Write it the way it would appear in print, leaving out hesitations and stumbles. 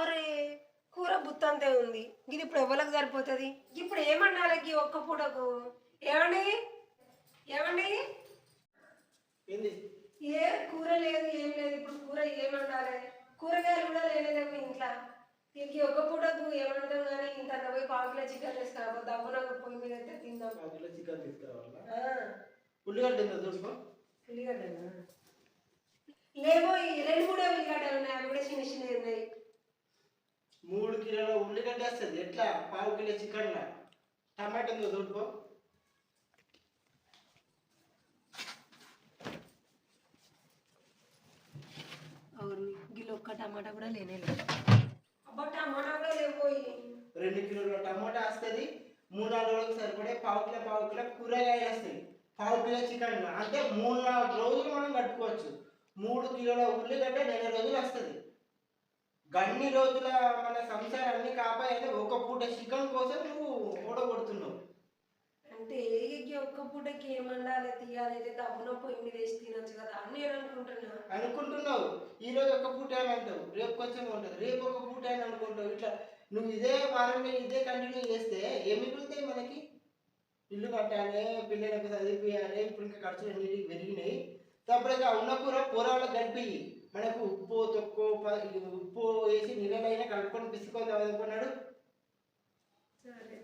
అరే కూర బుత్తంతే ఉంది. ఇది ఇప్పుడు ఎవరికి సరిపోతుంది? ఇప్పుడు ఏమన్నాలి ఈ ఒక్క పూటకు? ఏమండి ఏమండి ఏంది? ఏ కూర లేదు ఏం లేదు. ఇప్పుడు కూర ఏమండాలి? కూరగాయలు కూడా లేనేలేవు ఇంట్లో. ఇంక ఒక్క పూటకు ఏమంటాం కానీ ఇంత పోయి పావుకిలో చికెన్ తీసుకురా దవ్వన పొయ్యి మీద అయితే తిందాం. పావుకిలో చికెన్ తీసుకురావాలా? ఉల్లిగడ్డ ఎంత చూసుకో. ఉల్లిగడ్డనా? లేవో ఈ 2-3 ఉల్లిగడ్డలు ఉన్నాయి. అవి కూడా చిన్న చిన్నవి ఉన్నాయి. 3 కిలోల ఉల్లిగడ్డ వస్తుంది. ఎట్లా? పావు కిలో చికెన్. టమాటా ఎంతో చూడుకో. అవును గిలో ఒక్క టమాటా కూడా లేనే లేదు. అబ్బా టమాటా కూడా లేవు. 2 కిలోల టమాటా వస్తుంది. 3-4 రోజులకు సరిపడే పావు కిలో కూరగాయలు వస్తాయి. పావు కిలో చికెన్ అంటే 3-4 రోజులు మనం కట్టుకోవచ్చు. 3 కిలోల ఉల్లిగడ్డ 4 రోజులు వస్తుంది. గన్ని రోజుల మన సంసారాన్ని కాపాయంటే ఒక పూట చికెన్ కోసం నువ్వు ఓడగొడుతున్నావు. అంటే ఒక్క పూటకి ఏమండాలి తీయాలి అయితే దబ్బున పొయ్యి మీద వేసి తినొచ్చు కదా అని నేను అనుకుంటున్నావు. ఈరోజు ఒక పూట అని అంటావు, రేపు కొంచెం ఉంటుంది, రేపు ఒక పూట అని అనుకుంటావు. ఇట్లా నువ్వు ఇదే వారంలో ఇదే కంటిన్యూ చేస్తే ఏమి మిగులుతాయి మనకి? ఇల్లు కట్టాలి, పిల్లలకు చదివిపోయాలి, ఇప్పుడు ఇంకా ఖర్చులు అన్నిటికి పెరిగినాయి. తప్పటిగా ఉన్న కూర కూరలకు కలిపి మనకు ఉప్పు వేసి నీళ్ళైనా కలుపుకొని పిసుకొని అనుకున్నాడు. సరే